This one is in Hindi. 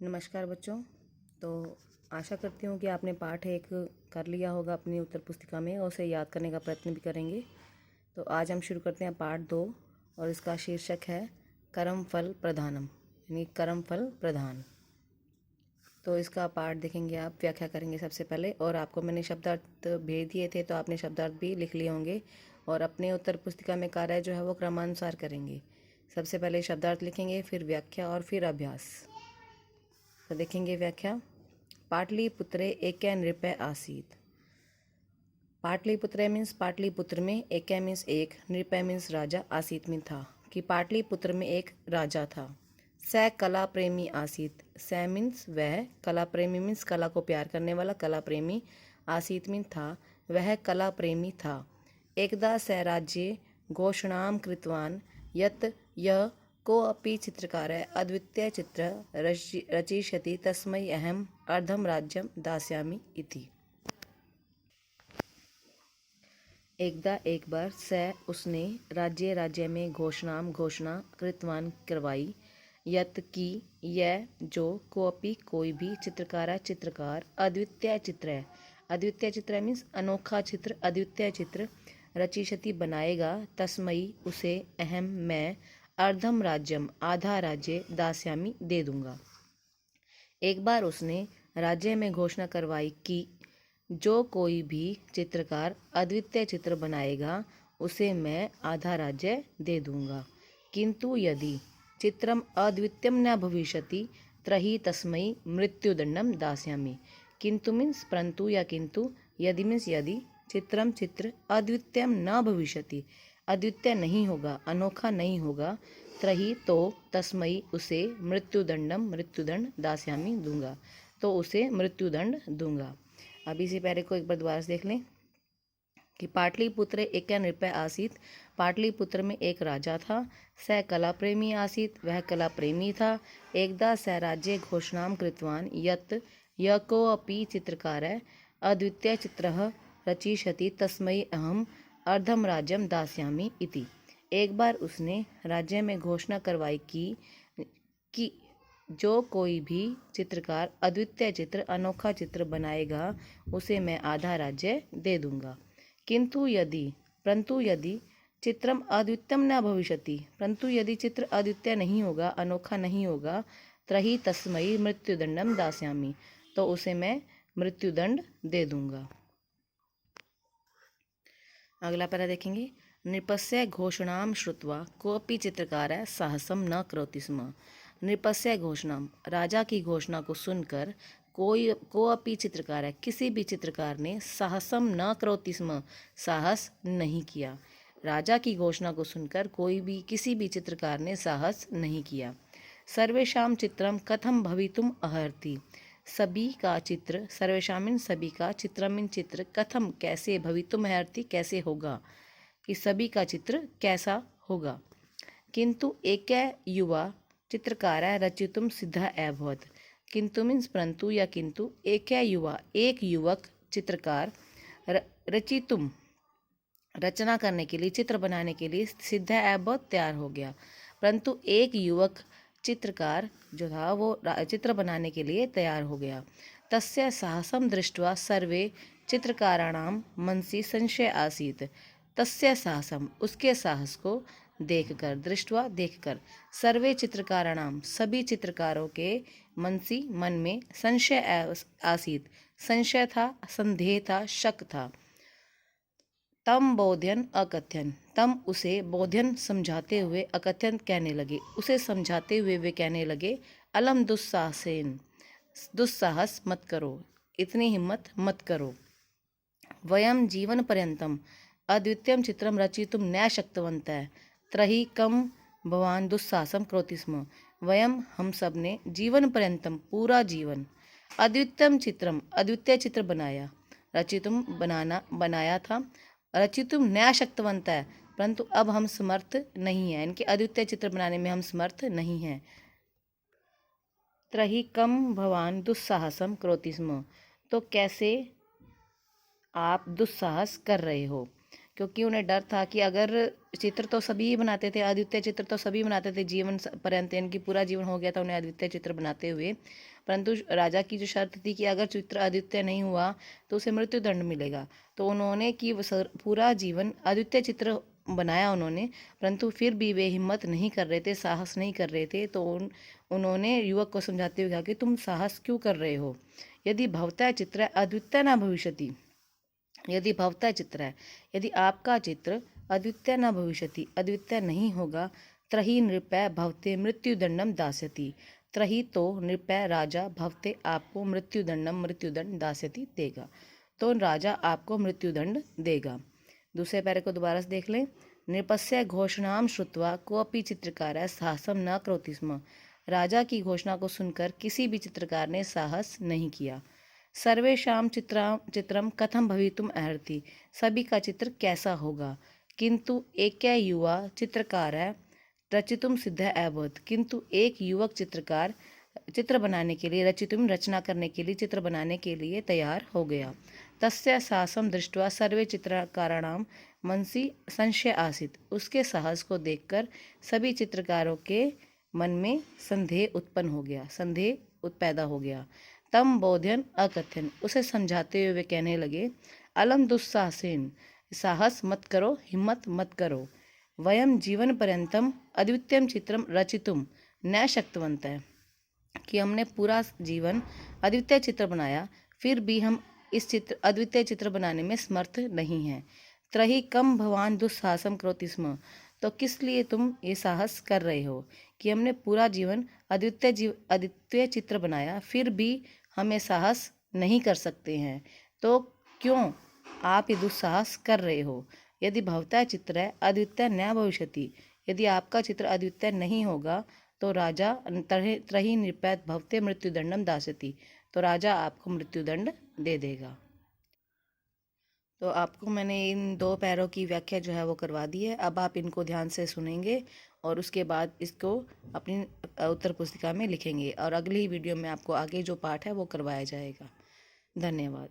नमस्कार बच्चों। तो आशा करती हूँ कि आपने पाठ 1 कर लिया होगा अपनी उत्तर पुस्तिका में और उसे याद करने का प्रयत्न भी करेंगे। तो आज हम शुरू करते हैं पाठ 2 और इसका शीर्षक है कर्म फल प्रधानम, यानी कर्म फल प्रधान। तो इसका पाठ देखेंगे, आप व्याख्या करेंगे सबसे पहले, और आपको मैंने शब्दार्थ भेज दिए थे तो आपने शब्दार्थ भी लिख लिए होंगे और अपने उत्तर पुस्तिका में कार्य जो है वो क्रमानुसार करेंगे। सबसे पहले शब्दार्थ लिखेंगे, फिर व्याख्या और फिर अभ्यास। तो देखेंगे व्याख्या। पाटलिपुत्रे एकै नृपय आसीत। पाटलिपुत्रे मीन्स पाटलिपुत्र में, एकै मीन्स एक, नृपय मीन्स राजा, आसीत मीन था, कि पाटलिपुत्र में एक राजा था। स कला प्रेमी आसीत। स मीन्स वह, कला प्रेमी मीन्स कला को प्यार करने वाला, कला प्रेमी, आसीत मीन था, वह कला प्रेमी था। एकदा स राज्ये घोषणां कृतवान् यत् यः कोऽपि चित्रकारः अद्वितीय चित्र रचिष्यति तस्मै अहम् अर्धं राज्यं दास्यामि इति। एकदा एक बार, स उसने, राज्य में, घोषणा कृतवान करवाई, यत् की यह जो, कोऽपि कोई भी, चित्रकार अद्वितीय चित्र मीन्स अनोखा चित्र, अद्वितीय चित्र, रचिष्यति बनाएगा, तस्मई उसे, अहम मैं, अर्धम राज्यम आधा राज्य, दास्यामी दे दूंगा। एक बार उसने राज्य में घोषणा करवाई कि जो कोई भी चित्रकार अद्वितीय चित्र बनाएगा उसे मैं आधा राज्य दे दूंगा। किंतु यदि चित्रम अद्वितीयम न भविष्यति त्रही तस्मै मृत्युदंडम दास्यामि। किंतु मीन्स परंतु या किंतु, यदि मीन्स यदि, चित्र अद्वितीयम न भविष्यति अद्वितीय नहीं होगा, अनोखा नहीं होगा, त्रही तो, तस्मई उसे, मृत्युदंड दास्यामी दूंगा, तो उसे मृत्युदंड दूंगा। अभी से पहले को एक बार दोबारा से देख लें कि पाटलिपुत्र एक नृपय आसीत। पाटलिपुत्र में एक राजा था। स कला प्रेमी आसीत, वह कला प्रेमी था। एकदा स राज्ये घोषणां कृतवान् यत् यः कोऽपि चित्रकारः अद्वितीय चित्रः रचिष्यति तस्मै अहम् अर्धम राज्यम दास्यामि इति। एक बार उसने राज्य में घोषणा करवाई कि जो कोई भी चित्रकार अद्वितीय चित्र, अनोखा चित्र बनाएगा उसे मैं आधा राज्य दे दूंगा। परंतु यदि चित्रम अद्वितीयम न भविष्यति, परंतु यदि चित्र अद्वितीय नहीं होगा, अनोखा नहीं होगा, त्रही तस्मै मृत्युदंडम दास्यामि, तो उसे मैं मृत्युदंड दे दूंगा। अगला पैरा देखेंगे। नृपस्य घोषणां श्रुत्वा कोऽपि चित्रकारः साहसं न करोति स्म। नृपस्य घोषणां, राजा की घोषणा को सुनकर कोअपि चित्रकार है, किसी भी चित्रकार ने, साहसम न करोति स्म, साहस नहीं किया। राजा की घोषणा को सुनकर किसी भी चित्रकार ने साहस नहीं किया। सर्वेषां चित्रम कथम भवितुम अर्हति। सभी का चित्र, सर्वेषां मीन सभी का, चित्रम मीन चित्र, कथम कैसे, भवितुम अर्हति कैसे होगा, कि सभी का चित्र कैसा होगा। किंतु एक युवा चित्रकार रचितुम सिद्ध अभवत्। किंतु मीन्स परंतु या किंतु, एक युवा, एक युवक चित्रकार रचितुम रचना करने के लिए, चित्र बनाने के लिए, सिद्ध अभवत् तैयार हो गया। परंतु एक युवक चित्रकार जो था वो चित्र बनाने के लिए तैयार हो गया। तस्य साहसम दृष्ट्वा सर्वे चित्रकाराणाम मनसि संशय आसीत। तस्य साहसम, उसके साहस को देखकर, दृष्टवा देखकर, सर्वे चित्रकाराणाम, सभी चित्रकारों के, मनसी मन में, संशय आसीत, संशय था, संदेह था, शक था। तम बोध्यन अकथ्यन, तम उसे, बोध्यन समझाते हुए, अकथ्यन कहने लगे, उसे समझाते हुए वे कहने लगे, अलम दुस्साहसेन, दुस्साहस मत करो, इतनी हिम्मत मत करो। वयम जीवन पर्यंतम अद्वितीयम चित्रम रचितुम न शक्तवन्तः त्रही कम भवान दुस्साहसम करोति स्म। वयम, हम सब ने, जीवन पर्यंतम, पूरा जीवन, अद्वितीयम चित्रम, अद्वितीय चित्र बनाया, रचितुम बनाया था, रचितुम न शक्तवन्तः, परंतु अब हम समर्थ नहीं हैं, इनके अद्वितीय चित्र बनाने में हम समर्थ नहीं हैं। त्रही कम भवान दुस्साहसम करोति स्म, तो कैसे आप दुस्साहस कर रहे हो। क्योंकि उन्हें डर था कि अगर चित्र तो सभी बनाते थे, अद्वितीय चित्र तो सभी बनाते थे जीवन पर्यंत, यानी पूरा जीवन हो गया था उन्हें अद्वितीय चित्र बनाते हुए, परंतु राजा की जो शर्त थी कि अगर चित्र अद्वितीय नहीं हुआ तो उसे मृत्यु दंड मिलेगा। तो उन्होंने कि पूरा जीवन अद्वितीय चित्र बनाया उन्होंने, परंतु फिर भी वे हिम्मत नहीं कर रहे थे, साहस नहीं कर रहे थे। तो उन्होंने युवक को समझाते हुए कहा कि तुम साहस क्यों कर रहे हो, यदि भवतः चित्र अद्वितीय न भविष्यति, यदि भवतः चित्र है, यदि आपका चित्र अद्वितीय न भविष्यति, अद्वितीय नहीं होगा, त्रही नृपय भवते मृत्युदंडम दास्यति, त्रही तो नृपय राजा भवते आपको मृत्युदंडम मृत्युदंड दास्यति देगा, तो राजा आपको मृत्युदंड देगा। दूसरे पैरे को दोबारा से देख लें। नृपस्य घोषणाम श्रुत्वा कोऽपि चित्रकारः साहसम न करोति स्म, राजा की घोषणा को सुनकर किसी भी चित्रकार ने साहस नहीं किया। सर्वेषां चित्रम कथम भवितुम अर्हति, सभी का चित्र कैसा होगा, किंतु एक युवा चित्रकार है रचितुम सिद्ध अभवत्, किंतु एक युवक चित्रकार चित्र बनाने के लिए रचना करने के लिए, चित्र बनाने के लिए तैयार हो गया। तस्य साहसम दृष्ट्वा सर्वे चित्रकाराणां मनसि संशय आसीत्, उसके साहस को देखकर सभी चित्रकारों के मन में संदेह उत्पन्न हो गया, संदेह पैदा हो गया। तम बोध्यन अकथ्यन, उसे समझाते हुए वे कहने लगे, अलम दुस्साहसेन, साहस मत करो, हिम्मत मत करो, वयम जीवन पर्यंतम अद्वितीयम चित्रम रचितुम न शक्तवन्तः, कि हमने पूरा जीवन अद्वितीय चित्र बनाया, फिर भी हम इस चित्र अद्वितीय चित्र बनाने में समर्थ नहीं हैं। त्रही कम भवान दुस्साहसम करोति स्म, तो किस लिए तुम ये साहस कर रहे हो कि हमने पूरा जीवन अद्वितीय चित्र बनाया, फिर भी हमें साहस नहीं कर सकते हैं, तो क्यों आप ये दुस्साहस कर रहे हो। यदि भवतः चित्र है अद्वितीय न भविष्यति, यदि आपका चित्र अद्वितीय नहीं होगा तो राजा त्रही नृपैत भवते मृत्युदंडम दास्यति, तो राजा आपको मृत्युदंड दे देगा। तो आपको मैंने इन दो पैरों की व्याख्या जो है वो करवा दी है। अब आप इनको ध्यान से सुनेंगे और उसके बाद इसको अपनी उत्तर पुस्तिका में लिखेंगे, और अगली वीडियो में आपको आगे जो पाठ है वो करवाया जाएगा। धन्यवाद।